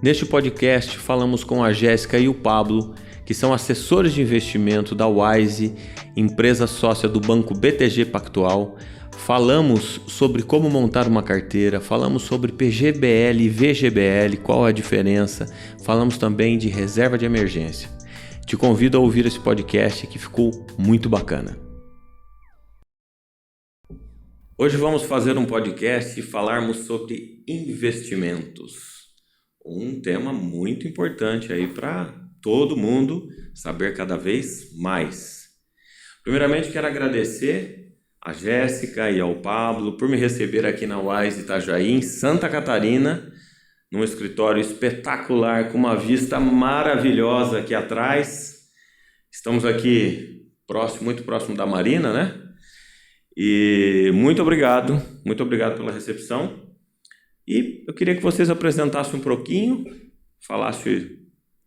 Neste podcast, falamos com a Jéssica e o Pablo, que são assessores de investimento da Wise, empresa sócia do Banco BTG Pactual. Falamos sobre como montar uma carteira, falamos sobre PGBL e VGBL, qual a diferença, falamos também de reserva de emergência. Te convido a ouvir esse podcast que ficou muito bacana. Hoje vamos fazer um podcast e falarmos sobre investimentos. Um tema muito importante aí para todo mundo saber cada vez mais. Primeiramente, quero agradecer a Jéssica e ao Pablo por me receber aqui na Wise Itajaí, em Santa Catarina, num escritório espetacular, com uma vista maravilhosa aqui atrás. Estamos aqui muito próximo da Marina, né? E muito obrigado pela recepção. E eu queria que vocês apresentassem um pouquinho, falassem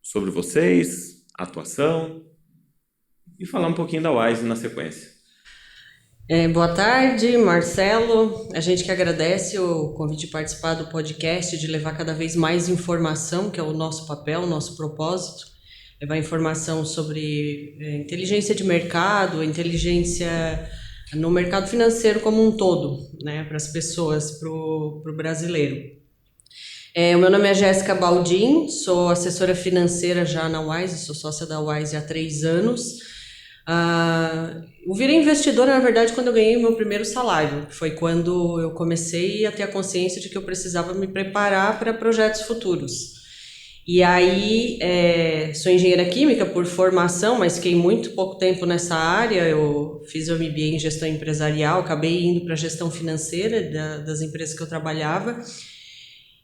sobre vocês, atuação, e falar um pouquinho da Wise na sequência. Boa tarde, Marcelo. A gente que agradece o convite de participar do podcast, de levar cada vez mais informação, que é o nosso papel, o nosso propósito, levar informação sobre inteligência de mercado, inteligência no mercado financeiro como um todo, né, para as pessoas, para o brasileiro. O meu nome é Jéssica Baldin, sou assessora financeira já na Wise, sou sócia da Wise há 3 anos. Eu virei investidora, na verdade, quando eu ganhei o meu primeiro salário. Foi quando eu comecei a ter a consciência de que eu precisava me preparar para projetos futuros. E aí, sou engenheira química por formação, mas fiquei muito pouco tempo nessa área. Eu fiz o MBA em gestão empresarial, acabei indo para a gestão financeira das empresas que eu trabalhava.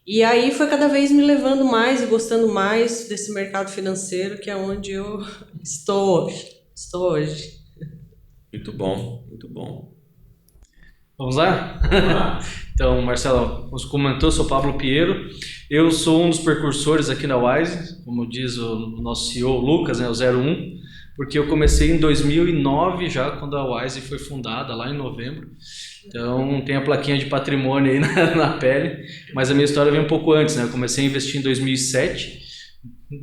E aí foi cada vez me levando mais e gostando mais desse mercado financeiro, que é onde eu estou hoje. Muito bom, muito bom. Vamos lá? Então, Marcelo, como comentou, sou Pablo Piero. Eu sou um dos precursores aqui na Wise, como diz o nosso CEO Lucas, né, o 01, porque eu comecei em 2009 já, quando a Wise foi fundada, lá em novembro. Então, tem a plaquinha de patrimônio aí na pele, mas a minha história vem um pouco antes, né? Eu comecei a investir em 2007,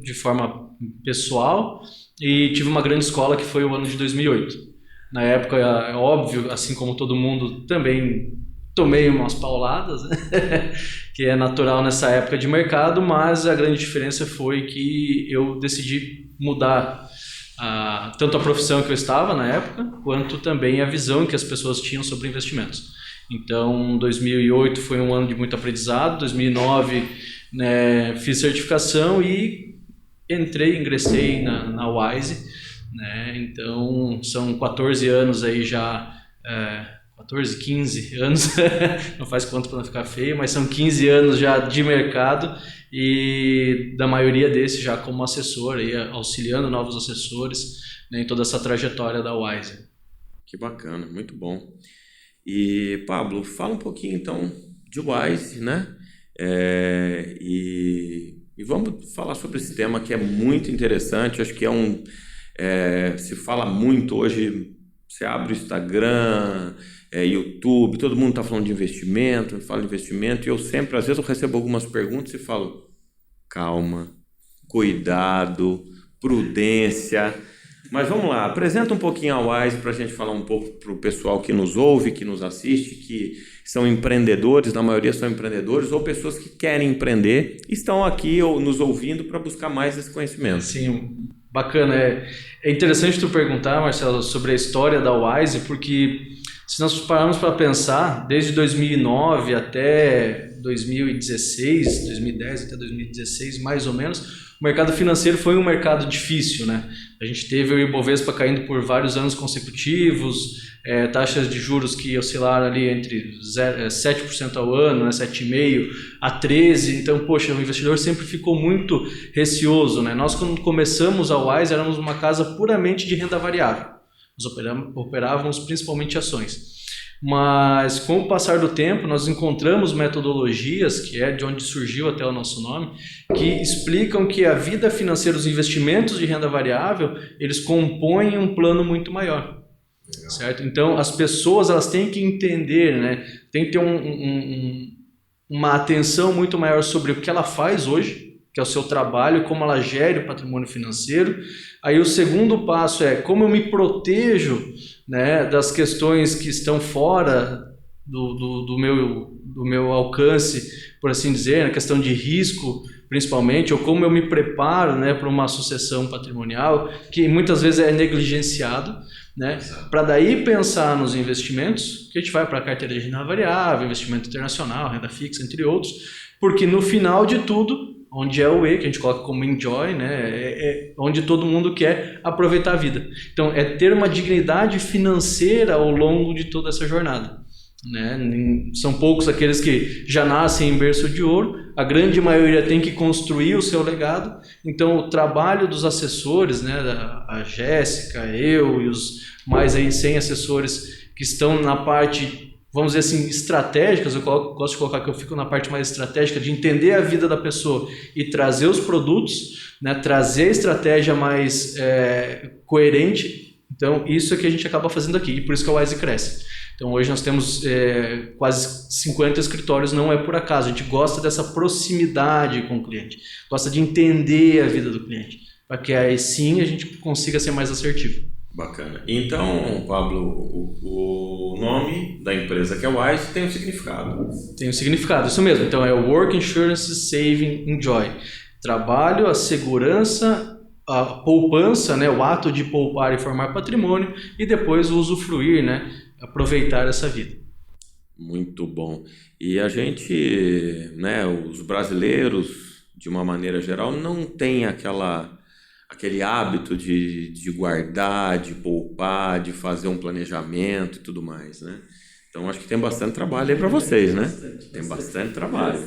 de forma pessoal, e tive uma grande escola que foi o ano de 2008. Na época, é óbvio, assim como todo mundo, também tomei umas pauladas, né? Que é natural nessa época de mercado, mas a grande diferença foi que eu decidi mudar tanto a profissão que eu estava na época, quanto também a visão que as pessoas tinham sobre investimentos. Então, 2008 foi um ano de muito aprendizado, 2009 né, fiz certificação e ingressei na Wise, né? Então, são 14 anos aí já, 14, 15 anos, não faz conta para não ficar feio, mas são 15 anos já de mercado e da maioria desses já como assessor, aí, auxiliando novos assessores, né, em toda essa trajetória da Wise. Que bacana, muito bom. E Pablo, fala um pouquinho então de Wise, né? E vamos falar sobre esse tema que é muito interessante, acho que se fala muito hoje, você abre o Instagram, YouTube, todo mundo está falando de investimento, fala de investimento, e eu sempre, às vezes eu recebo algumas perguntas e falo, calma, cuidado, prudência, mas vamos lá, apresenta um pouquinho a Wise para a gente falar um pouco para o pessoal que nos ouve, que nos assiste, que são empreendedores, na maioria são empreendedores, ou pessoas que querem empreender, estão aqui nos ouvindo para buscar mais esse conhecimento. Sim, bacana. É interessante tu perguntar, Marcelo, sobre a história da Wise, porque se nós pararmos para pensar, desde 2009 até 2016, 2010 até 2016, mais ou menos, o mercado financeiro foi um mercado difícil, né? A gente teve o Ibovespa caindo por vários anos consecutivos, taxas de juros que oscilaram ali entre 7% ao ano, né, 7,5% a 13%. Então, poxa, o investidor sempre ficou muito receoso, né? Nós, quando começamos a Wise, éramos uma casa puramente de renda variável. Nós operávamos principalmente ações. Mas com o passar do tempo nós encontramos metodologias, que é de onde surgiu até o nosso nome, que explicam que a vida financeira, os investimentos de renda variável, eles compõem um plano muito maior. Certo? Então as pessoas elas têm que entender, né? Tem que ter uma atenção muito maior sobre o que ela faz hoje, que é o seu trabalho, como ela gere o patrimônio financeiro. Aí o segundo passo é como eu me protejo, né, das questões que estão fora do meu alcance, por assim dizer, na questão de risco, principalmente, ou como eu me preparo, né, para uma sucessão patrimonial, que muitas vezes é negligenciado, né, para daí pensar nos investimentos, que a gente vai para a carteira de renda variável, investimento internacional, renda fixa, entre outros, porque no final de tudo, onde é o E, que a gente coloca como enjoy, né, é onde todo mundo quer aproveitar a vida. Então, é ter uma dignidade financeira ao longo de toda essa jornada. Né? São poucos aqueles que já nascem em berço de ouro, a grande maioria tem que construir o seu legado. Então o trabalho dos assessores, né, a Jéssica, eu e os mais aí 100 assessores que estão na parte, vamos dizer assim, estratégicas, eu gosto de colocar que eu fico na parte mais estratégica de entender a vida da pessoa e trazer os produtos, né, trazer a estratégia mais coerente. Então isso é que a gente acaba fazendo aqui e por isso que a Wise cresce. Então hoje nós temos quase 50 escritórios, não é por acaso, a gente gosta dessa proximidade com o cliente, gosta de entender a vida do cliente, para que aí sim a gente consiga ser mais assertivo. Bacana. Então, Pablo, o nome da empresa que é o Wise tem um significado. Tem um significado, isso mesmo. Então é Work Insurance Saving Enjoy. Trabalho, a segurança, a poupança, né, o ato de poupar e formar patrimônio e depois o usufruir, né, aproveitar essa vida. Muito bom. E a gente, né, os brasileiros, de uma maneira geral, não tem aquele hábito de guardar, de poupar, de fazer um planejamento e tudo mais, né? Então, acho que tem bastante trabalho aí para vocês, né? Tem bastante trabalho.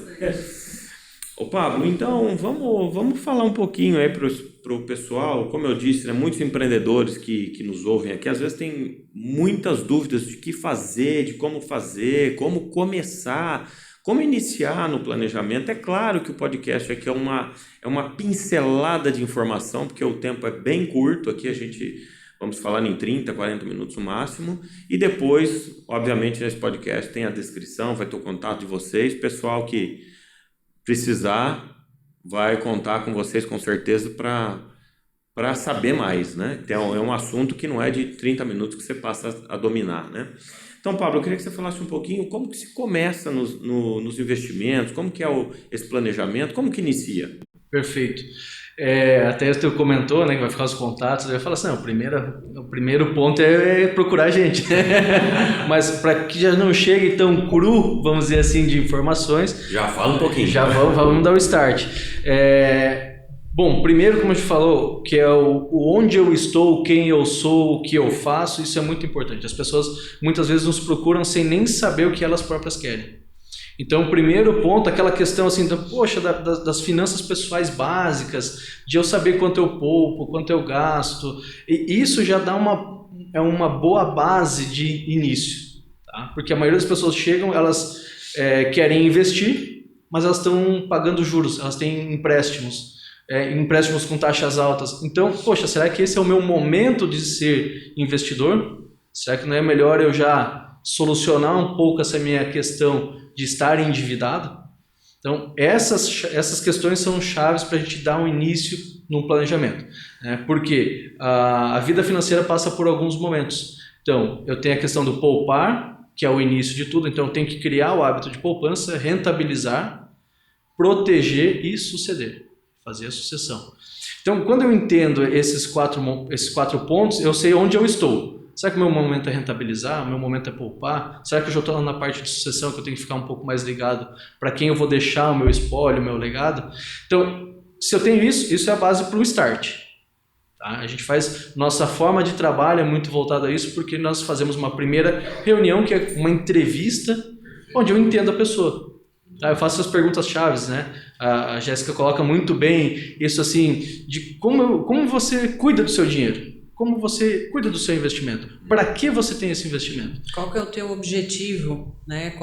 Ô Pablo, então vamos falar um pouquinho aí para o pessoal. Como eu disse, né, muitos empreendedores que nos ouvem aqui, às vezes têm muitas dúvidas de que fazer, de como começar, como iniciar no planejamento. É claro que o podcast aqui é uma pincelada de informação, porque o tempo é bem curto, aqui a gente vamos falar em 30, 40 minutos no máximo, e depois, obviamente, nesse podcast tem a descrição, vai ter o contato de vocês, pessoal que precisar, vai contar com vocês com certeza para saber mais, né? Então, é um assunto que não é de 30 minutos que você passa a dominar, né? Então, Pablo, eu queria que você falasse um pouquinho como que se começa nos investimentos, como que é esse planejamento, como que inicia? Perfeito. Até você comentou, né, que vai ficar os contatos, eu ia falar assim, não, o primeiro ponto é procurar a gente, mas para que já não chegue tão cru, vamos dizer assim, de informações, já fala um pouquinho. Já vamos dar o start. Bom, primeiro, como a gente falou, que é o onde eu estou, quem eu sou, o que eu faço, isso é muito importante. As pessoas muitas vezes nos procuram sem nem saber o que elas próprias querem. Então, o primeiro ponto, aquela questão assim, das finanças pessoais básicas, de eu saber quanto eu poupo, quanto eu gasto, e isso já dá uma boa base de início, tá? Porque a maioria das pessoas chegam, elas querem investir, mas elas estão pagando juros, elas têm empréstimos com taxas altas. Então, poxa, será que esse é o meu momento de ser investidor? Será que não é melhor eu já solucionar um pouco essa minha questão de estar endividado? Então, essas questões são chaves para a gente dar um início no planejamento, né? Porque a vida financeira passa por alguns momentos. Então, eu tenho a questão do poupar, que é o início de tudo. Então, eu tenho que criar o hábito de poupança, rentabilizar, proteger e suceder, fazer a sucessão. Então, quando eu entendo esses quatro pontos, eu sei onde eu estou. Será que o meu momento é rentabilizar? O meu momento é poupar? Será que eu já estou na parte de sucessão que eu tenho que ficar um pouco mais ligado para quem eu vou deixar o meu espólio, o meu legado? Então, se eu tenho isso é a base para o start. Tá? A gente faz, nossa forma de trabalho é muito voltada a isso porque nós fazemos uma primeira reunião que é uma entrevista onde eu entendo a pessoa. Tá? Eu faço as perguntas chaves, né? A Jéssica coloca muito bem isso assim, de como você cuida do seu dinheiro. Como você cuida do seu investimento? Para que você tem esse investimento? Qual que é o teu objetivo, né?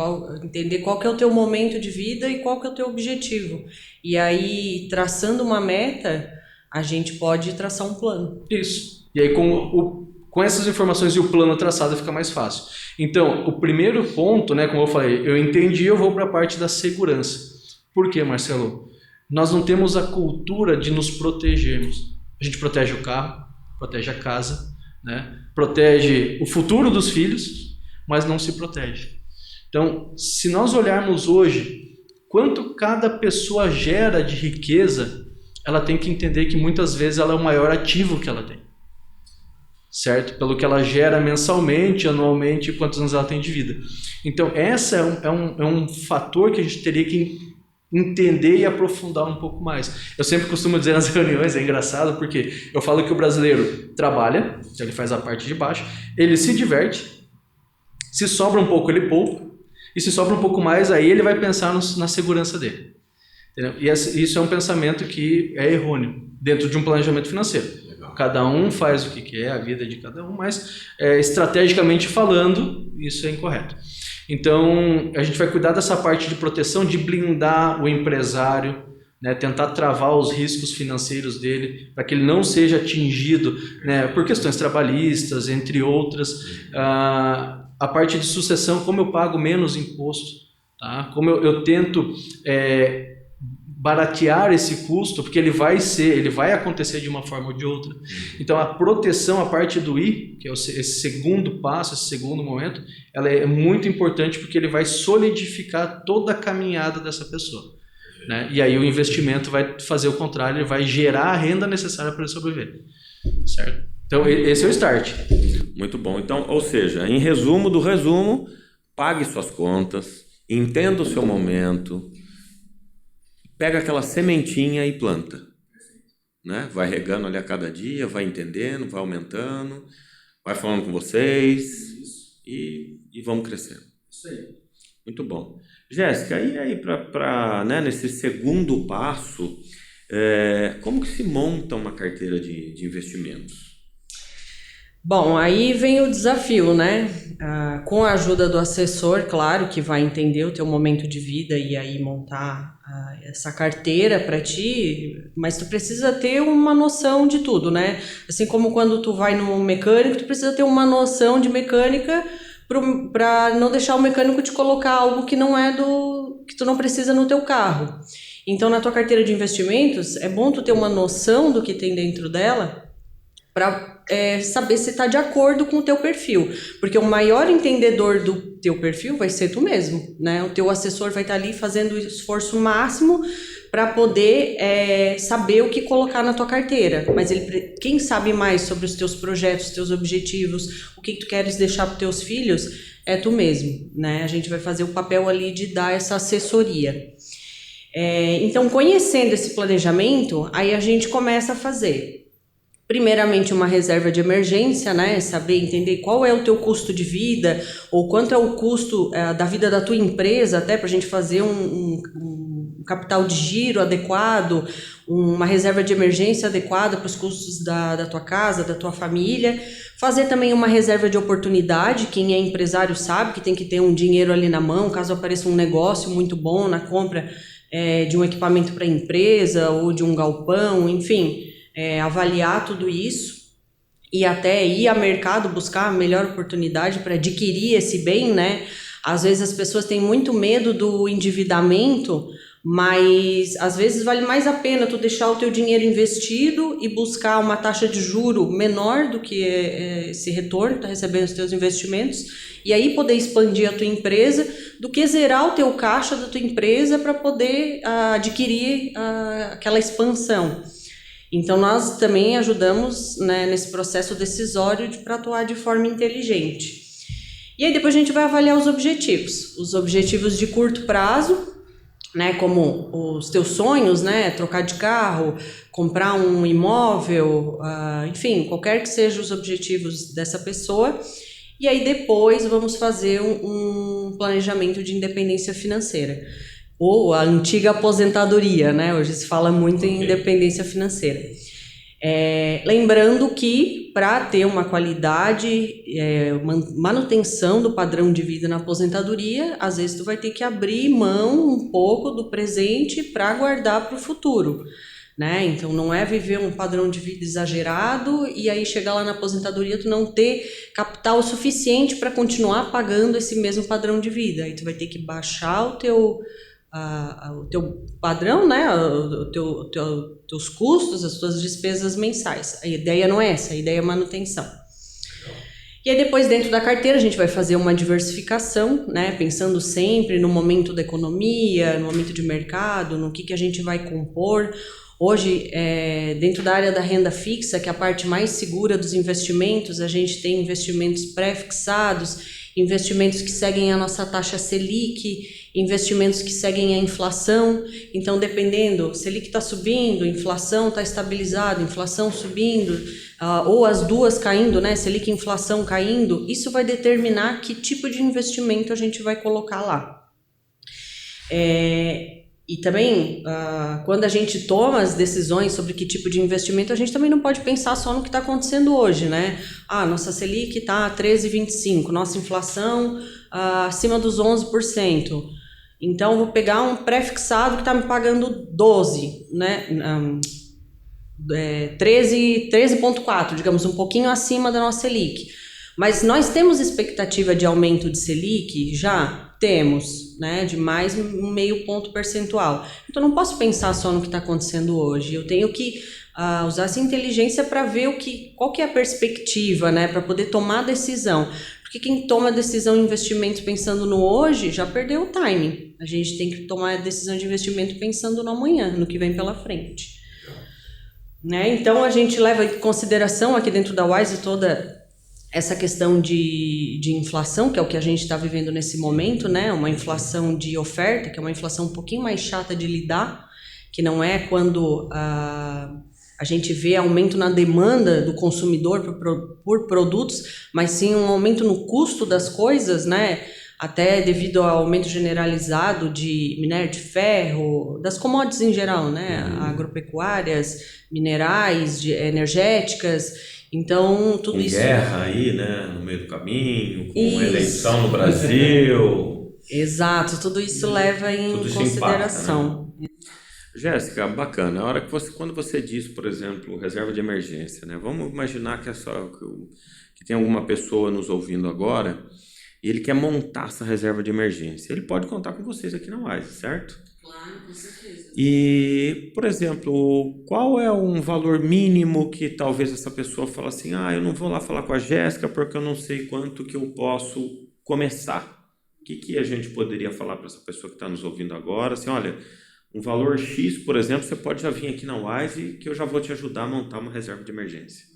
Entender qual que é o teu momento de vida e qual que é o teu objetivo. E aí, traçando uma meta, a gente pode traçar um plano. Isso. E aí, com essas informações e o plano traçado, fica mais fácil. Então, o primeiro ponto, né, como eu falei, eu entendi, eu vou para a parte da segurança. Por quê, Marcelo? nós não temos a cultura de nos protegermos. A gente protege o carro, protege a casa, né? Protege o futuro dos filhos, mas não se protege. Então, se nós olharmos hoje quanto cada pessoa gera de riqueza, ela tem que entender que muitas vezes ela é o maior ativo que ela tem. Certo? Pelo que ela gera mensalmente, anualmente, quantos anos ela tem de vida. Então, essa é um fator que a gente teria que entender e aprofundar um pouco mais. Eu sempre costumo dizer nas reuniões, é engraçado, porque eu falo que o brasileiro trabalha, então ele faz a parte de baixo, ele se diverte, se sobra um pouco ele poupa, e se sobra um pouco mais, aí ele vai pensar na segurança dele. Entendeu? E isso é um pensamento que é errôneo, dentro de um planejamento financeiro. Cada um faz o que quer, a vida de cada um, mas estrategicamente falando, isso é incorreto. Então, a gente vai cuidar dessa parte de proteção, de blindar o empresário, né, tentar travar os riscos financeiros dele, para que ele não seja atingido, né, por questões trabalhistas, entre outras. A parte de sucessão, como eu pago menos imposto, tá? Como eu tento baratear esse custo, porque ele vai acontecer de uma forma ou de outra. Então a proteção, a parte do I, que é esse segundo passo, esse segundo momento, ela é muito importante porque ele vai solidificar toda a caminhada dessa pessoa, né? E aí o investimento vai fazer o contrário, ele vai gerar a renda necessária para ele sobreviver, certo? Então esse é o start. Muito bom. Então, ou seja, em resumo do resumo, pague suas contas, entenda o seu momento, pega aquela sementinha e planta, né? Vai regando ali a cada dia, vai entendendo, vai aumentando, vai falando com vocês e vamos crescendo. Isso aí. Muito bom. Jéssica, e aí né, nesse segundo passo, como que se monta uma carteira de investimentos? Bom, aí vem o desafio, né? Com a ajuda do assessor, claro, que vai entender o teu momento de vida e aí montar essa carteira para ti, mas tu precisa ter uma noção de tudo, né? Assim como quando tu vai no mecânico, tu precisa ter uma noção de mecânica para não deixar o mecânico te colocar algo que não é que tu não precisa no teu carro. Então, na tua carteira de investimentos, é bom tu ter uma noção do que tem dentro dela para saber se está de acordo com o teu perfil, porque o maior entendedor do teu perfil vai ser tu mesmo, né? O teu assessor vai estar ali fazendo o esforço máximo para poder saber o que colocar na tua carteira, mas quem sabe mais sobre os teus projetos, os teus objetivos, o que tu queres deixar para os teus filhos, é tu mesmo, né? A gente vai fazer o papel ali de dar essa assessoria. Então, conhecendo esse planejamento, aí a gente começa a fazer primeiramente uma reserva de emergência, né? Saber entender qual é o teu custo de vida ou quanto é o custo da vida da tua empresa, até para a gente fazer um capital de giro adequado, uma reserva de emergência adequada para os custos da tua casa, da tua família. Fazer também uma reserva de oportunidade, quem é empresário sabe que tem que ter um dinheiro ali na mão, caso apareça um negócio muito bom na compra de um equipamento para a empresa ou de um galpão, enfim. Avaliar tudo isso e até ir ao mercado buscar a melhor oportunidade para adquirir esse bem, né? Às vezes as pessoas têm muito medo do endividamento, mas às vezes vale mais a pena tu deixar o teu dinheiro investido e buscar uma taxa de juro menor do que esse retorno que tu tá recebendo dos teus investimentos e aí poder expandir a tua empresa do que zerar o teu caixa da tua empresa para poder adquirir aquela expansão. Então, nós também ajudamos, né, nesse processo decisório para atuar de forma inteligente. E aí depois a gente vai avaliar os objetivos de curto prazo, né, como os teus sonhos, né, trocar de carro, comprar um imóvel, enfim, qualquer que sejam os objetivos dessa pessoa. E aí depois vamos fazer um planejamento de independência financeira. Ou a antiga aposentadoria, né? Hoje se fala muito em independência financeira. Lembrando que para ter uma qualidade, manutenção do padrão de vida na aposentadoria, às vezes tu vai ter que abrir mão um pouco do presente para guardar para o futuro, né? Então não é viver um padrão de vida exagerado e aí chegar lá na aposentadoria tu não ter capital suficiente para continuar pagando esse mesmo padrão de vida. Aí tu vai ter que baixar o teu o teu padrão, né, teus custos, as tuas despesas mensais. A ideia não é essa, a ideia é manutenção. E aí depois dentro da carteira a gente vai fazer uma diversificação, né, pensando sempre no momento da economia, no momento de mercado, no que a gente vai compor. Hoje, dentro da área da renda fixa, que é a parte mais segura dos investimentos, a gente tem investimentos pré-fixados, investimentos que seguem a nossa taxa Selic, investimentos que seguem a inflação. Então, dependendo, Selic está subindo, inflação está estabilizada, inflação subindo, ou as duas caindo, né? Selic e inflação caindo, isso vai determinar que tipo de investimento a gente vai colocar lá. E também, quando a gente toma as decisões sobre que tipo de investimento, a gente também não pode pensar só no que está acontecendo hoje, né? Nossa Selic está 13,25%, nossa inflação acima dos 11%. Então, vou pegar um pré-fixado que está me pagando 12%, né? 13,4%, digamos, um pouquinho acima da nossa Selic. Mas nós temos expectativa de aumento de Selic? Já temos, né, de mais 0,5 ponto percentual. Então, não posso pensar só no que está acontecendo hoje. Eu tenho que usar essa inteligência para ver qual que é a perspectiva, né, para poder tomar decisão. Porque quem toma decisão de investimento pensando no hoje já perdeu o timing. A gente tem que tomar a decisão de investimento pensando no amanhã, no que vem pela frente. Né? Então, a gente leva em consideração aqui dentro da Wise toda essa questão de inflação, que é o que a gente está vivendo nesse momento, né? Uma inflação de oferta, que é uma inflação um pouquinho mais chata de lidar, que não é quando a gente vê aumento na demanda do consumidor por produtos, mas sim um aumento no custo das coisas, né? Até devido ao aumento generalizado de minério de ferro, das commodities em geral, né? Agropecuárias, minerais, energéticas. Então, tudo com isso... guerra aí, né? No meio do caminho, com isso. Eleição no Brasil. Exato, tudo isso leva em consideração. Impacta, né? Jéssica, bacana. A hora quando você diz, por exemplo, reserva de emergência, né? Vamos imaginar que tem alguma pessoa nos ouvindo agora e ele quer montar essa reserva de emergência. Ele pode contar com vocês aqui na Wise, certo? Claro, com certeza. E, por exemplo, qual é um valor mínimo que talvez essa pessoa fale assim, eu não vou lá falar com a Jéssica porque eu não sei quanto que eu posso começar. O que a gente poderia falar para essa pessoa que está nos ouvindo agora? Assim, olha, um valor X, por exemplo, você pode já vir aqui na Wise que eu já vou te ajudar a montar uma reserva de emergência.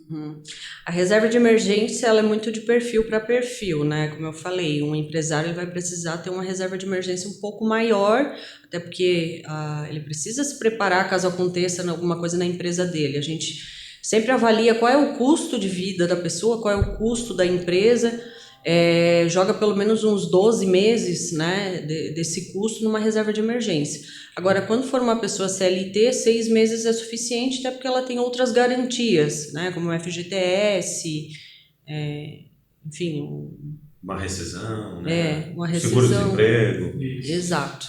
A reserva de emergência ela é muito de perfil para perfil, né? Como eu falei, um empresário ele vai precisar ter uma reserva de emergência um pouco maior, até porque ele precisa se preparar caso aconteça alguma coisa na empresa dele. A gente sempre avalia qual é o custo de vida da pessoa, qual é o custo da empresa, joga pelo menos uns 12 meses, né, desse custo numa reserva de emergência. Agora, quando for uma pessoa CLT, 6 meses é suficiente, até porque ela tem outras garantias, né, como o FGTS, enfim... Uma rescisão, né? Uma rescisão. Seguro-desemprego. Exato.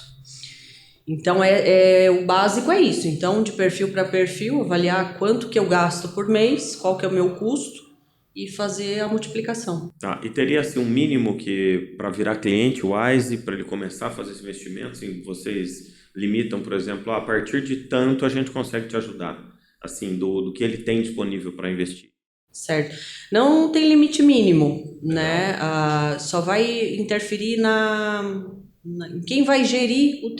Então, o básico é isso. Então, de perfil para perfil, avaliar quanto que eu gasto por mês, qual que é o meu custo, e fazer a multiplicação. Tá, e teria assim um mínimo que para virar cliente Wise, para ele começar a fazer esse investimento, assim, vocês limitam, por exemplo, a partir de tanto a gente consegue te ajudar, assim, do que ele tem disponível para investir. Certo. Não tem limite mínimo, né? Só vai interferir em quem vai gerir o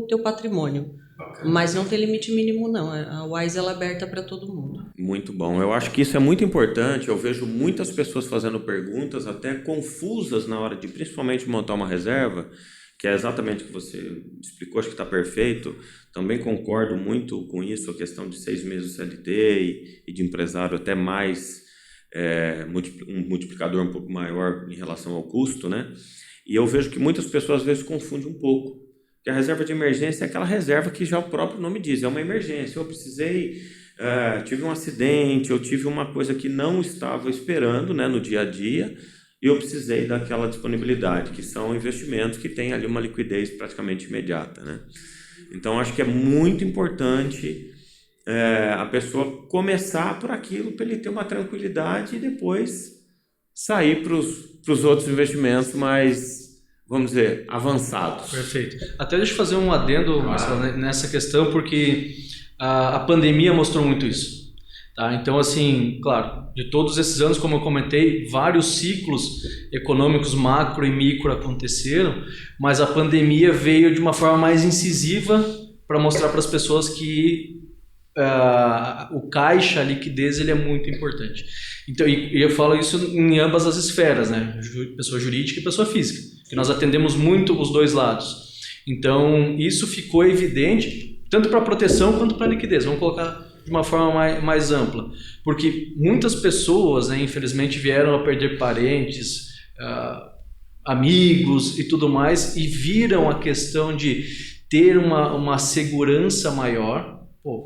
teu patrimônio. Bacana. Mas não tem limite mínimo, não. A Wise ela é aberta para todo mundo. Muito bom. Eu acho que isso é muito importante. Eu vejo muitas pessoas fazendo perguntas até confusas na hora de, principalmente, montar uma reserva, que é exatamente o que você explicou, acho que está perfeito. Também concordo muito com isso, a questão de 6 meses de CLT e de empresário até mais, um multiplicador um pouco maior em relação ao custo, né? E eu vejo que muitas pessoas às vezes confundem um pouco. Que a reserva de emergência é aquela reserva que já o próprio nome diz, é uma emergência. Eu precisei, tive um acidente, eu tive uma coisa que não estava esperando, né, no dia a dia, e eu precisei daquela disponibilidade, que são investimentos que têm ali uma liquidez praticamente imediata, né? Então, acho que é muito importante a pessoa começar por aquilo, para ele ter uma tranquilidade e depois sair para os outros investimentos vamos dizer, avançados. Perfeito. Até deixa eu fazer um adendo, Marcelo, nessa questão, porque a pandemia mostrou muito isso. Tá? Então, assim, claro, de todos esses anos, como eu comentei, vários ciclos econômicos macro e micro aconteceram, mas a pandemia veio de uma forma mais incisiva para mostrar para as pessoas que o caixa, a liquidez, ele é muito importante. Então, e eu falo isso em ambas as esferas, né? Pessoa jurídica e pessoa física, que nós atendemos muito os dois lados. Então, isso ficou evidente, tanto para proteção quanto para liquidez. Vamos colocar de uma forma mais ampla, porque muitas pessoas, né, infelizmente, vieram a perder parentes, amigos e tudo mais, e viram a questão de ter uma segurança maior.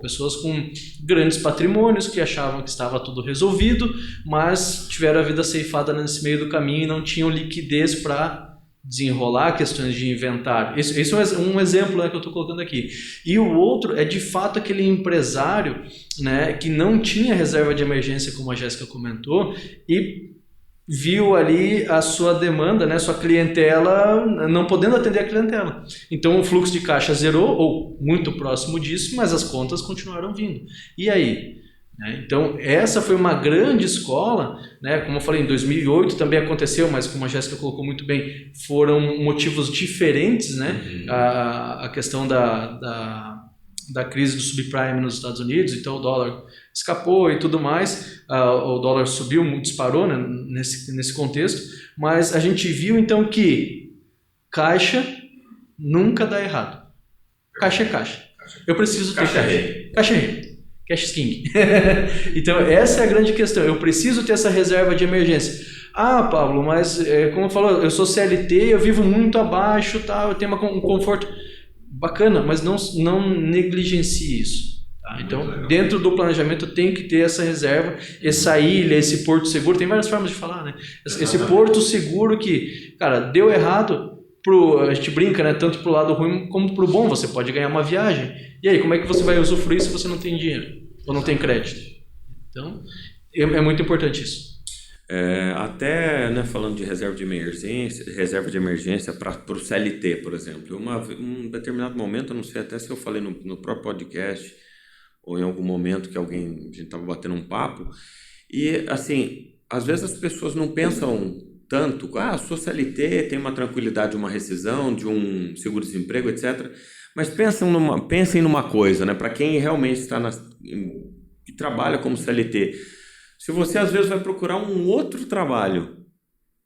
Pessoas com grandes patrimônios que achavam que estava tudo resolvido, mas tiveram a vida ceifada nesse meio do caminho e não tinham liquidez para desenrolar questões de inventário. Esse é um exemplo, né, que eu estou colocando aqui. E o outro é, de fato, aquele empresário, né, que não tinha reserva de emergência, como a Jéssica comentou, e viu ali a sua demanda, né, sua clientela, não podendo atender a clientela. Então o fluxo de caixa zerou, ou muito próximo disso, mas as contas continuaram vindo. E aí? Então essa foi uma grande escola, né? Como eu falei, em 2008 também aconteceu, mas como a Jéssica colocou muito bem, foram motivos diferentes, né? A questão da crise do subprime nos Estados Unidos, então o dólar escapou e tudo mais, o dólar subiu, disparou, né, nesse contexto, mas a gente viu então que caixa nunca dá errado. Caixa é caixa. Eu preciso ter caixa. Caixa é cash is king. Então essa é a grande questão, eu preciso ter essa reserva de emergência. Pablo, mas como eu falo, eu sou CLT, eu vivo muito abaixo, tá, eu tenho um conforto bacana, mas não negligencie isso. Tá? Então, dentro do planejamento tem que ter essa reserva, essa ilha, esse porto seguro, tem várias formas de falar, né? Esse porto seguro que, cara, deu errado, a gente brinca, né? Tanto pro lado ruim como pro bom, você pode ganhar uma viagem. E aí, como é que você vai usufruir se você não tem dinheiro? Ou não tem crédito? Então, é muito importante isso. Até, né, falando de reserva de emergência para o CLT, por exemplo, um determinado momento, eu não sei até se eu falei no próprio podcast ou em algum momento que a gente estava batendo um papo, e assim, às vezes as pessoas não pensam tanto, sou CLT, tem uma tranquilidade de uma rescisão, de um seguro-desemprego, etc., mas pensem numa coisa, né, para quem realmente que trabalha como CLT. Se você às vezes vai procurar um outro trabalho,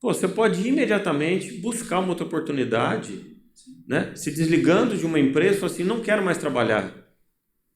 você pode imediatamente buscar uma outra oportunidade, né? Se desligando de uma empresa, falar assim, não quero mais trabalhar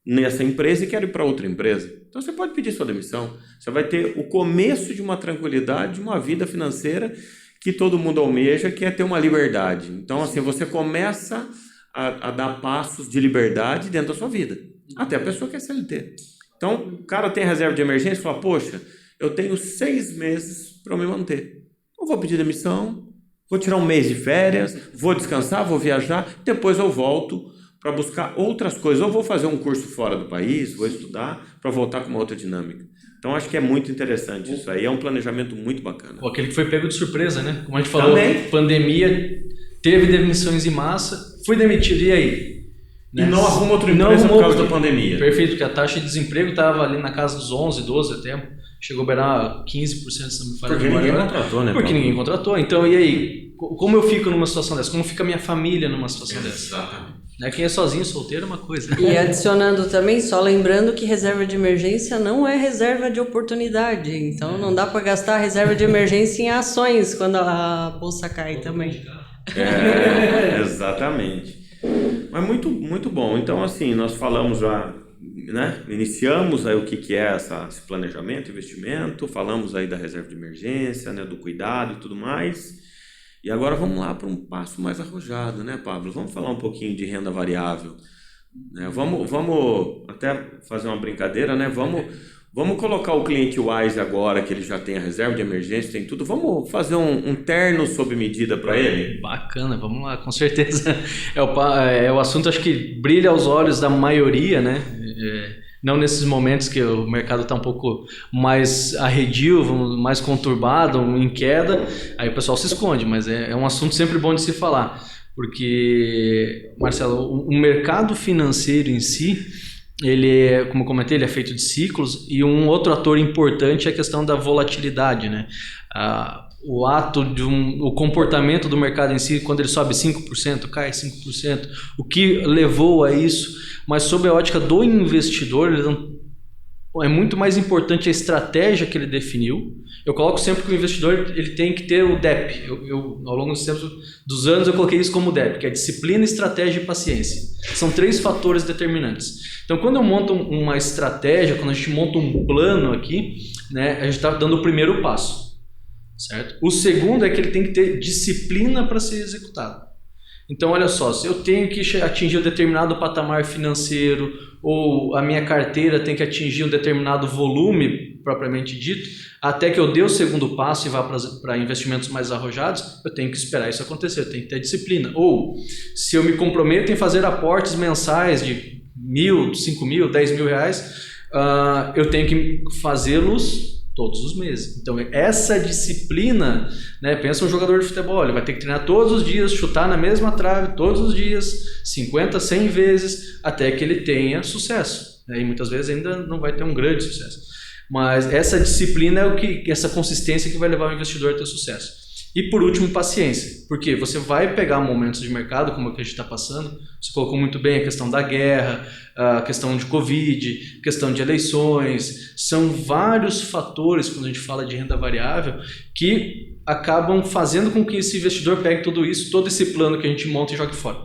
nessa empresa e quero ir para outra empresa. Então você pode pedir sua demissão. Você vai ter o começo de uma tranquilidade, de uma vida financeira que todo mundo almeja, que é ter uma liberdade. Então assim, você começa a dar passos de liberdade dentro da sua vida. Até a pessoa que é CLT. Então, o cara tem reserva de emergência e fala, poxa, eu tenho 6 meses para me manter. Eu vou pedir demissão, vou tirar um mês de férias, vou descansar, vou viajar, depois eu volto para buscar outras coisas. Ou vou fazer um curso fora do país, vou estudar para voltar com uma outra dinâmica. Então, acho que é muito interessante isso aí. É um planejamento muito bacana. Aquele que foi pego de surpresa, né? Como a gente falou, pandemia, teve demissões em massa, fui demitido, e aí? E não arruma outra empresa por causa da pandemia. Perfeito, porque a taxa de desemprego estava ali na casa dos 11, 12 até, chegou a beirar 15%, se não me falha. Porque ninguém contratou, né? Porque ninguém contratou. Então, e aí? Como eu fico numa situação dessa? Como fica a minha família numa situação dessa? Exatamente. Né? Quem é sozinho, solteiro, é uma coisa. E adicionando também, só lembrando que reserva de emergência não é reserva de oportunidade. Então, não dá para gastar a reserva de emergência em ações quando a bolsa cai também. Exatamente. Mas muito, muito bom. Então, assim, nós falamos já, né? Iniciamos aí o que é esse planejamento, investimento, falamos aí da reserva de emergência, né? Do cuidado e tudo mais. E agora vamos lá para um passo mais arrojado, né, Pablo? Vamos falar um pouquinho de renda variável. Né? Vamos até fazer uma brincadeira, né? Vamos colocar o cliente Wise agora, que ele já tem a reserva de emergência, tem tudo. Vamos fazer um terno sob medida para ele? Bacana, vamos lá, com certeza. É o assunto, acho que brilha aos olhos da maioria, né? não nesses momentos que o mercado está um pouco mais arredio, mais conturbado, em queda, aí o pessoal se esconde, mas é um assunto sempre bom de se falar, porque, Marcelo, o mercado financeiro em si, ele é, como eu comentei, ele é feito de ciclos, e um outro ator importante é a questão da volatilidade, né? O comportamento do mercado em si, quando ele sobe 5%, cai 5%, o que levou a isso, mas sob a ótica do investidor, é muito mais importante a estratégia que ele definiu. Eu coloco sempre que o investidor ele tem que ter o DEP. Ao longo dos anos eu coloquei isso como DEP, que é disciplina, estratégia e paciência. São 3 fatores determinantes. Então, quando eu monto uma estratégia, quando a gente monta um plano aqui, né, a gente está dando o primeiro passo. Certo? O segundo é que ele tem que ter disciplina para ser executado. Então, olha só, se eu tenho que atingir um determinado patamar financeiro ou a minha carteira tem que atingir um determinado volume, propriamente dito, até que eu dê o segundo passo e vá para investimentos mais arrojados, eu tenho que esperar isso acontecer, eu tenho que ter disciplina. Ou, se eu me comprometo em fazer aportes mensais de 1.000, 5.000, 10.000 reais, eu tenho que fazê-los todos os meses. Então, essa disciplina, né, pensa um jogador de futebol, ele vai ter que treinar todos os dias, chutar na mesma trave todos os dias, 50, 100 vezes, até que ele tenha sucesso. E muitas vezes ainda não vai ter um grande sucesso. Mas essa disciplina é essa consistência que vai levar o investidor a ter sucesso. E por último, paciência, porque você vai pegar momentos de mercado, como o que a gente está passando, você colocou muito bem a questão da guerra, a questão de Covid, questão de eleições, são vários fatores, quando a gente fala de renda variável, que acabam fazendo com que esse investidor pegue tudo isso, todo esse plano que a gente monta e jogue fora.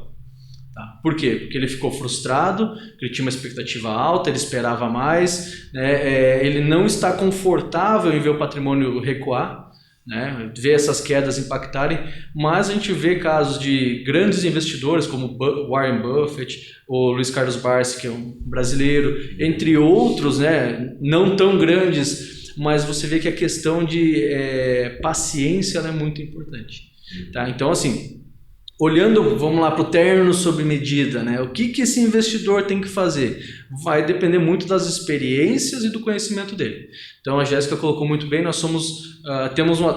Tá? Por quê? Porque ele ficou frustrado, ele tinha uma expectativa alta, ele esperava mais, né? Ele não está confortável em ver o patrimônio recuar, né, ver essas quedas impactarem, mas a gente vê casos de grandes investidores como Warren Buffett, o Luiz Carlos Barsi, que é um brasileiro, entre outros, né, não tão grandes, mas você vê que a questão de paciência é muito importante. Tá? Então, assim, olhando, vamos lá para o terno sob medida, né? O que esse investidor tem que fazer? Vai depender muito das experiências e do conhecimento dele. Então, a Jéssica colocou muito bem, nós somos,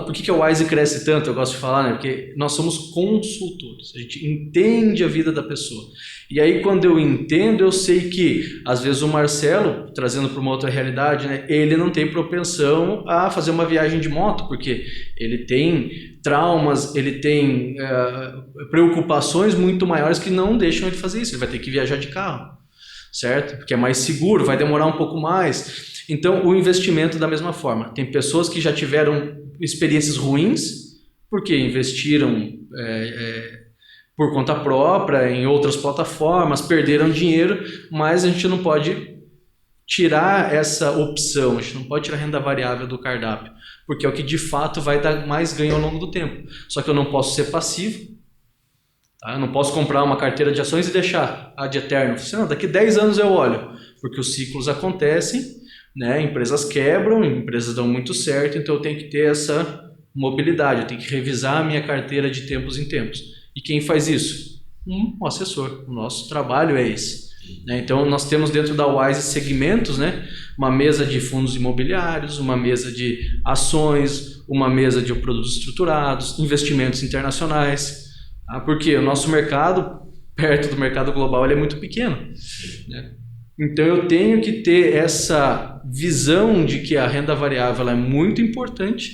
por que o Wise cresce tanto? Eu gosto de falar, né? Porque nós somos consultores, a gente entende a vida da pessoa. E aí, quando eu entendo, eu sei que, às vezes, o Marcelo, trazendo para uma outra realidade, né? Ele não tem propensão a fazer uma viagem de moto, porque ele tem traumas, ele tem preocupações muito maiores que não deixam ele fazer isso. Ele vai ter que viajar de carro, certo? Porque é mais seguro, vai demorar um pouco mais. Então, o investimento da mesma forma. Tem pessoas que já tiveram experiências ruins porque investiram por conta própria, em outras plataformas, perderam dinheiro, mas a gente não pode tirar essa opção, a gente não pode tirar a renda variável do cardápio, porque é o que de fato vai dar mais ganho ao longo do tempo. Só que eu não posso ser passivo. Tá? Eu não posso comprar uma carteira de ações e deixar de eterno. Não, daqui 10 anos eu olho, porque os ciclos acontecem, né? Empresas quebram, empresas dão muito certo, então eu tenho que ter essa mobilidade, eu tenho que revisar a minha carteira de tempos em tempos. E quem faz isso? Um assessor. O nosso trabalho é esse. Então, nós temos dentro da Wise segmentos, né? Uma mesa de fundos imobiliários, uma mesa de ações, uma mesa de produtos estruturados, investimentos internacionais. Tá? Porque o nosso mercado, perto do mercado global, ele é muito pequeno, né? Então, eu tenho que ter essa visão de que a renda variável é muito importante,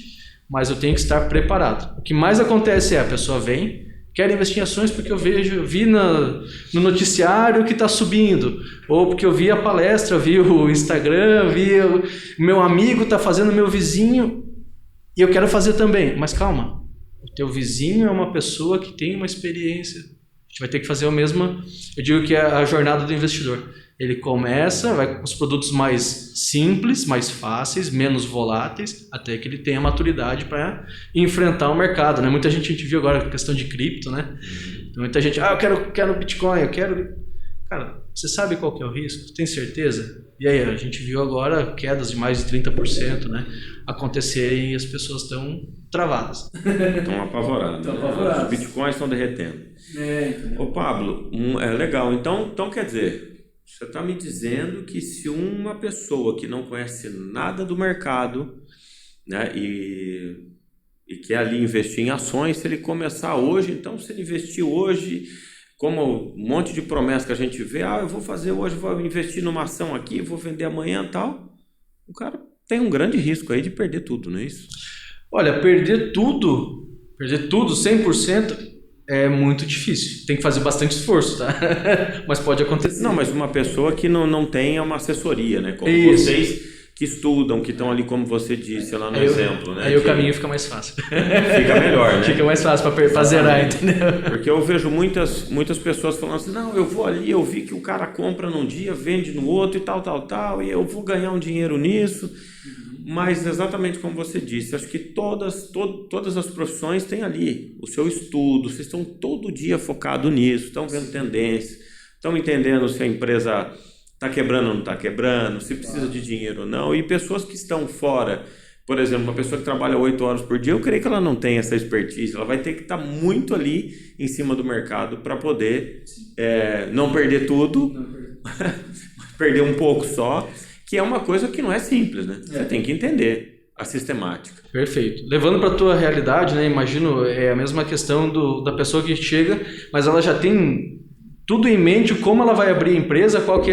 mas eu tenho que estar preparado. O que mais acontece é a pessoa vem, quer investir em ações porque eu vi no noticiário que está subindo, ou porque eu vi a palestra, vi o Instagram, vi o meu amigo está fazendo, meu vizinho, e eu quero fazer também. Mas calma, o teu vizinho é uma pessoa que tem uma experiência. A gente vai ter que fazer a mesma, eu digo que é a jornada do investidor. Ele começa, vai com os produtos mais simples, mais fáceis, menos voláteis, até que ele tenha maturidade para enfrentar o mercado, né? Muita gente, a gente viu agora a questão de cripto, né? Então, muita gente, eu quero Bitcoin, eu quero... Cara, você sabe qual que é o risco? Tem certeza? E aí, a gente viu agora quedas de mais de 30%, né? Acontecerem e as pessoas estão travadas. Estão apavoradas. Os bitcoins estão derretendo. Ô Pablo, legal. Então quer dizer... Você está me dizendo que se uma pessoa que não conhece nada do mercado, né, e quer ali investir em ações, se ele começar hoje, então se ele investir hoje, como um monte de promessa que a gente vê, eu vou fazer hoje, vou investir numa ação aqui, vou vender amanhã e tal, o cara tem um grande risco aí de perder tudo, não é isso? Olha, perder tudo 100%, é muito difícil. Tem que fazer bastante esforço, tá? Mas pode acontecer. Não, mas uma pessoa que não tenha uma assessoria, né? Como Isso. vocês que estudam, que estão ali, como você disse lá no exemplo, né? Aí o caminho fica mais fácil. Fica melhor, né? Fica mais fácil para zerar, entendeu? Porque eu vejo muitas pessoas falando assim, não, eu vou ali, eu vi que o cara compra num dia, vende no outro e tal, e eu vou ganhar um dinheiro nisso. Mas exatamente como você disse, acho que todas as profissões têm ali o seu estudo, vocês estão todo dia focados nisso, estão vendo tendência, estão entendendo se a empresa está quebrando ou não está quebrando, se precisa de dinheiro ou não, e pessoas que estão fora, por exemplo, uma pessoa que trabalha 8 horas por dia, eu creio que ela não tem essa expertise, ela vai ter que estar muito ali em cima do mercado para poder não perder tudo, perder um pouco só, que é uma coisa que não é simples, né? Você tem que entender a sistemática. Perfeito. Levando para a tua realidade, né? Imagino, é a mesma questão da pessoa que chega, mas ela já tem tudo em mente, como ela vai abrir a empresa, qual que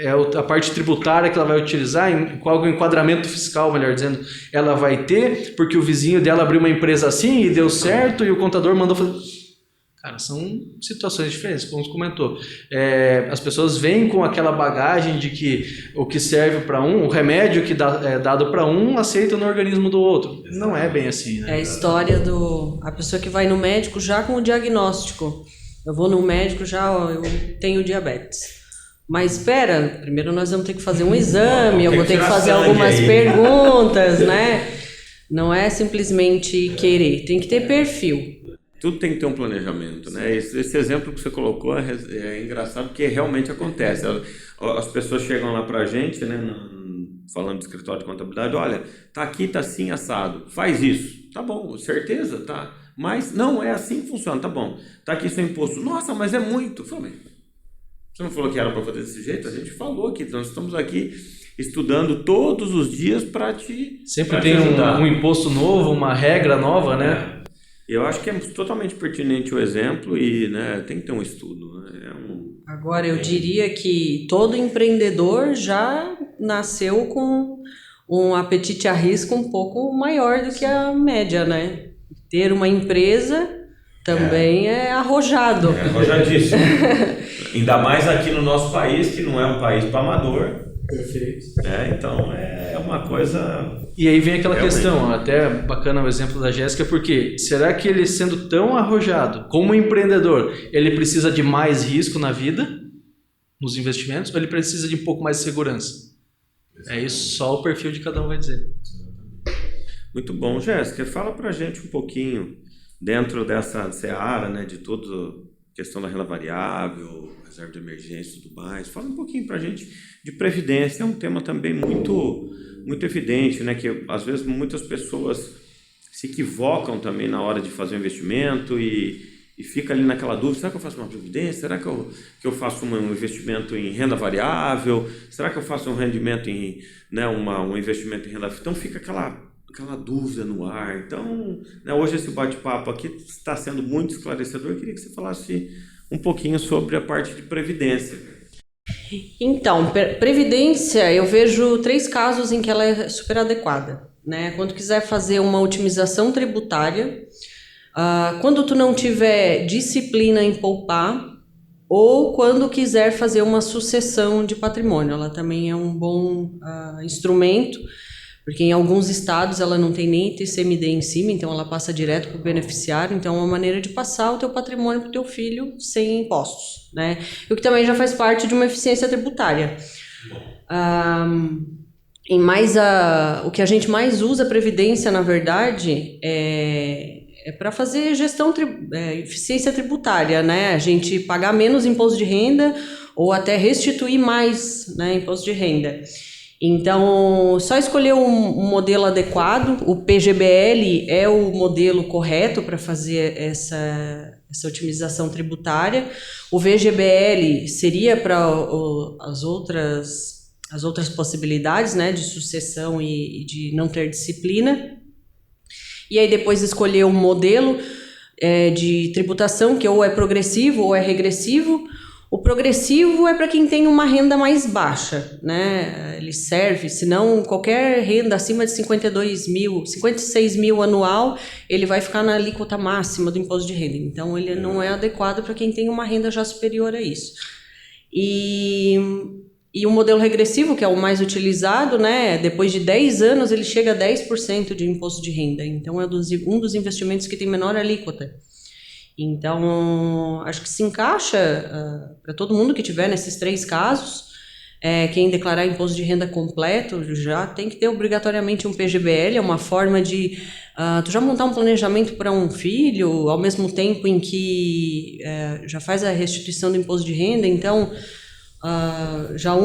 é a parte tributária que ela vai utilizar, qual é o enquadramento fiscal, melhor dizendo, ela vai ter, porque o vizinho dela abriu uma empresa assim e deu certo e o contador mandou fazer... Cara, são situações diferentes, como você comentou. As pessoas vêm com aquela bagagem de que o que serve para um, o remédio que é dado para um, aceita no organismo do outro. Não é bem assim, né? É a história a pessoa que vai no médico já com o diagnóstico. Eu vou no médico já, eu tenho diabetes. Mas espera, primeiro nós vamos ter que fazer um exame, eu vou ter que fazer algumas perguntas, né? Não é simplesmente querer, tem que ter perfil. Tudo tem que ter um planejamento, né? Esse exemplo que você colocou é engraçado porque realmente acontece. As pessoas chegam lá pra gente, né, falando de escritório de contabilidade, olha, tá aqui, tá assim, assado, faz isso. Tá bom, certeza, tá. Mas não é assim que funciona, tá bom. Tá aqui seu imposto. Nossa, mas é muito. Falei, você não falou que era para fazer desse jeito? A gente falou que nós estamos aqui estudando todos os dias para te Sempre tem um imposto novo, uma regra nova, né? Eu acho que é totalmente pertinente o exemplo e, né, tem que ter um estudo. Né? Agora, eu diria que todo empreendedor já nasceu com um apetite a risco um pouco maior do que a média, né? Ter uma empresa também é arrojado. É arrojadíssimo. Ainda mais aqui no nosso país, que não é um país para amador. Perfeito. Então é uma coisa... E aí vem aquela questão, até bacana o exemplo da Jéssica, porque será que ele sendo tão arrojado como empreendedor, ele precisa de mais risco na vida, nos investimentos, ou ele precisa de um pouco mais de segurança? É isso, só o perfil de cada um vai dizer. Muito bom. Jéssica, fala pra gente um pouquinho, dentro dessa seara, né, de toda questão da renda variável, reserva de emergência e tudo mais, fala um pouquinho pra gente de previdência. É um tema também muito evidente, né, que às vezes muitas pessoas se equivocam também na hora de fazer um investimento e fica ali naquela dúvida, será que eu faço uma previdência? Será que eu faço um investimento em renda variável? Será que eu faço um rendimento em, né, um investimento em renda fixa? Então fica aquela dúvida no ar. Então, né, hoje esse bate-papo aqui está sendo muito esclarecedor. Eu queria que você falasse um pouquinho sobre a parte de previdência. Então, previdência, eu vejo 3 casos em que ela é super adequada, né? Quando quiser fazer uma otimização tributária, quando tu não tiver disciplina em poupar, ou quando quiser fazer uma sucessão de patrimônio, ela também é um bom instrumento, porque em alguns estados ela não tem nem TCMD em cima, então ela passa direto para o beneficiário, então é uma maneira de passar o teu patrimônio para o teu filho sem impostos, né? O que também já faz parte de uma eficiência tributária. O que a gente mais usa a previdência, na verdade, é para fazer eficiência tributária, né? A gente pagar menos imposto de renda ou até restituir mais, né, imposto de renda. Então, só escolher um modelo adequado, o PGBL é o modelo correto para fazer essa otimização tributária. O VGBL seria para as outras possibilidades, né, de sucessão e de não ter disciplina. E aí depois escolher um modelo de tributação que ou é progressivo ou é regressivo. O progressivo é para quem tem uma renda mais baixa, né? Ele serve, senão qualquer renda acima de 56 mil anual, ele vai ficar na alíquota máxima do imposto de renda. Então, ele não é adequado para quem tem uma renda já superior a isso. E o modelo regressivo, que é o mais utilizado, né? Depois de 10 anos, ele chega a 10% de imposto de renda. Então, é um dos investimentos que tem menor alíquota. Então, acho que se encaixa para todo mundo que tiver nesses 3 casos. Quem declarar imposto de renda completo já tem que ter obrigatoriamente um PGBL, é uma forma de tu já montar um planejamento para um filho, ao mesmo tempo em que já faz a restituição do imposto de renda. Então, já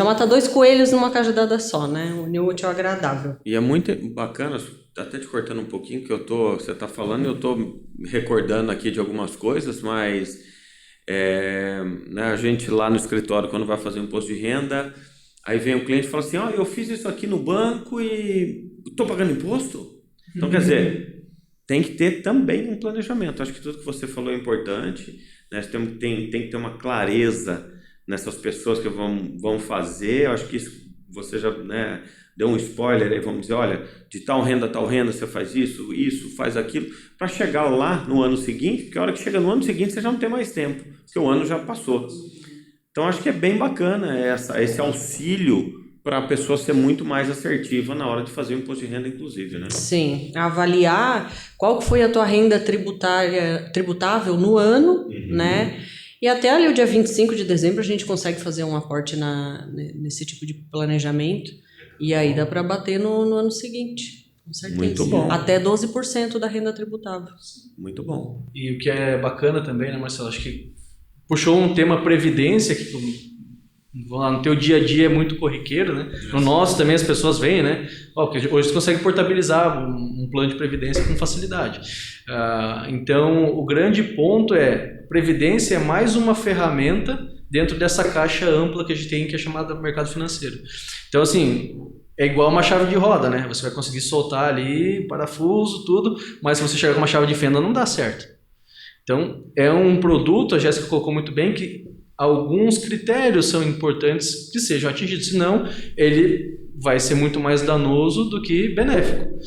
mata 2 coelhos numa cajadada só, né? Une o útil ao agradável. E é muito bacana, até te cortando um pouquinho, que você está falando e eu estou me recordando aqui de algumas coisas, mas né, a gente lá no escritório, quando vai fazer um imposto de renda, aí vem um cliente e fala assim, eu fiz isso aqui no banco e estou pagando imposto? Então, quer dizer, tem que ter também um planejamento. Acho que tudo que você falou é importante, né? Tem que ter uma clareza nessas pessoas que vão fazer. Eu acho que isso você já, né, deu um spoiler aí, vamos dizer, olha, de tal renda a tal renda você faz isso, faz aquilo, para chegar lá no ano seguinte, porque a hora que chega no ano seguinte você já não tem mais tempo, porque o ano já passou. Então acho que é bem bacana esse auxílio para a pessoa ser muito mais assertiva na hora de fazer o imposto de renda, inclusive, né? Sim, avaliar qual foi a tua renda tributável no ano, né? E até ali o dia 25 de dezembro a gente consegue fazer um aporte nesse tipo de planejamento. E aí dá para bater no ano seguinte, com certeza. Muito bom. Até 12% da renda tributável. Muito bom. E o que é bacana também, né, Marcelo? Acho que puxou um tema previdência, que no teu dia a dia é muito corriqueiro, né? No nosso também as pessoas veem, né? Porque hoje você consegue portabilizar um plano de previdência com facilidade. Então, o grande ponto previdência é mais uma ferramenta dentro dessa caixa ampla que a gente tem, que é chamada mercado financeiro. Então, assim, é igual uma chave de roda, né? Você vai conseguir soltar ali, parafuso, tudo, mas se você chegar com uma chave de fenda, não dá certo. Então, é um produto, a Jéssica colocou muito bem, que alguns critérios são importantes que sejam atingidos, senão ele vai ser muito mais danoso do que benéfico,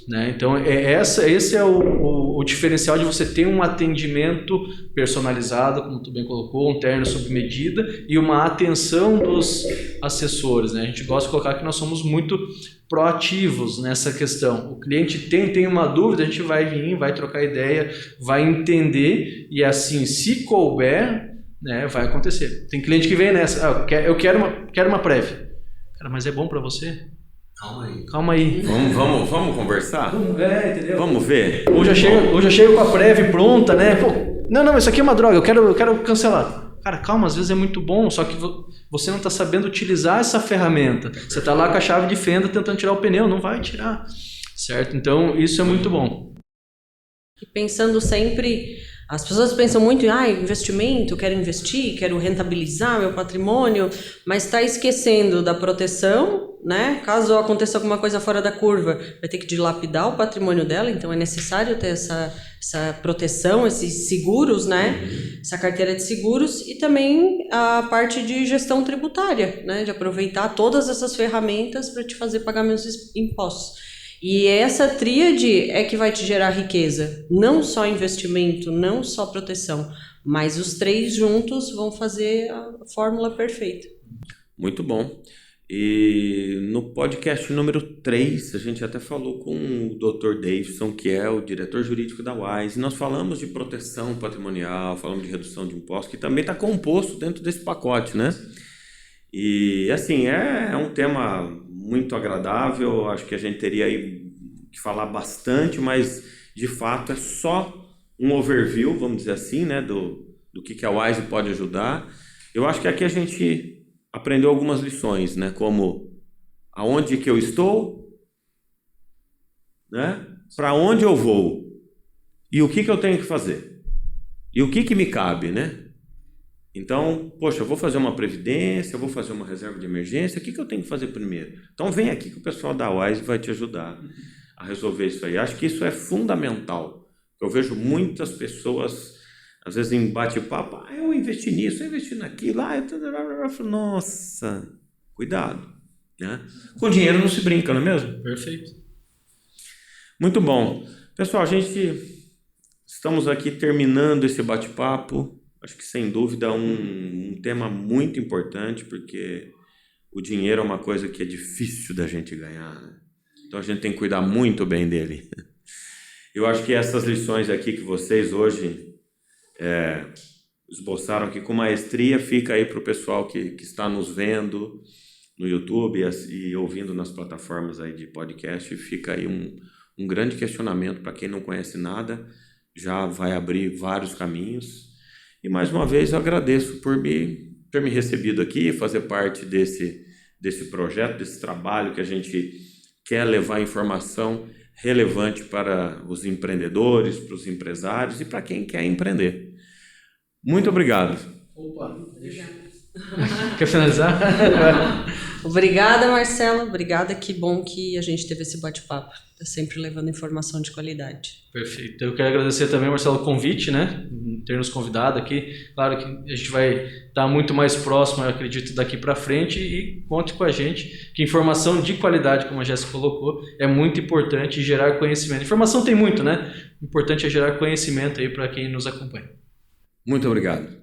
né? Então, esse é o diferencial de você ter um atendimento personalizado, como tu bem colocou, um terno sob medida e uma atenção dos assessores, né? A gente gosta de colocar que nós somos muito proativos nessa questão. O cliente tem uma dúvida, a gente vai vir, vai trocar ideia, vai entender e assim, se couber, né, vai acontecer. Tem cliente que vem nessa, eu quero uma prévia. Cara, mas é bom para você? Calma aí. Vamos conversar? Entendeu? Vamos ver? Ou já chega com a prévia pronta, né? Pô, não, isso aqui é uma droga, eu quero cancelar. Cara, calma, às vezes é muito bom, só que você não está sabendo utilizar essa ferramenta. Você está lá com a chave de fenda tentando tirar o pneu, não vai tirar, certo? Então, isso é muito bom. E pensando sempre, as pessoas pensam muito em investimento, quero investir, quero rentabilizar meu patrimônio, mas está esquecendo da proteção, né? Caso aconteça alguma coisa fora da curva, vai ter que dilapidar o patrimônio dela, então é necessário ter essa proteção, esses seguros, né? Essa carteira de seguros e também a parte de gestão tributária, né? De aproveitar todas essas ferramentas para te fazer pagar meus impostos. E essa tríade é que vai te gerar riqueza, não só investimento, não só proteção, mas os 3 juntos vão fazer a fórmula perfeita. Muito bom. E no podcast número 3, a gente até falou com o Dr. Davidson, que é o diretor jurídico da Wise. Nós falamos de proteção patrimonial, falamos de redução de impostos, que também está composto dentro desse pacote, né? E assim, é um tema muito agradável, acho que a gente teria aí que falar bastante, mas de fato é só um overview, vamos dizer assim, né, do que a Wise pode ajudar. Eu acho que aqui a gente aprendeu algumas lições, né, como aonde que eu estou, né, para onde eu vou e o que eu tenho que fazer. E o que me cabe, né? Então, poxa, eu vou fazer uma previdência, eu vou fazer uma reserva de emergência, o que eu tenho que fazer primeiro? Então vem aqui que o pessoal da Wise vai te ajudar a resolver isso aí. Acho que isso é fundamental. Eu vejo muitas pessoas, às vezes em bate-papo, eu investi nisso, eu investi naquilo, eu falo, nossa, cuidado, né? Com dinheiro não se brinca, não é mesmo? Perfeito. Muito bom. Pessoal, estamos aqui terminando esse bate-papo. Acho que, sem dúvida, é um tema muito importante, porque o dinheiro é uma coisa que é difícil da gente ganhar, né? Então, a gente tem que cuidar muito bem dele. Eu acho que essas lições aqui que vocês hoje esboçaram aqui com maestria, fica aí para o pessoal que está nos vendo no YouTube e ouvindo nas plataformas aí de podcast. Fica aí um grande questionamento para quem não conhece nada, já vai abrir vários caminhos. E mais uma vez eu agradeço por ter me recebido aqui, fazer parte desse projeto, desse trabalho que a gente quer levar informação relevante para os empreendedores, para os empresários e para quem quer empreender. Muito obrigado. Opa, quer finalizar? Obrigada, Marcelo. Obrigada, que bom que a gente teve esse bate-papo. Está sempre levando informação de qualidade. Perfeito. Eu quero agradecer também, Marcelo, o convite, né? Ter nos convidado aqui. Claro que a gente vai estar muito mais próximo, eu acredito, daqui para frente, e conte com a gente que informação de qualidade, como a Jéssica colocou, é muito importante, gerar conhecimento. Informação tem muito, né? O importante é gerar conhecimento aí para quem nos acompanha. Muito obrigado.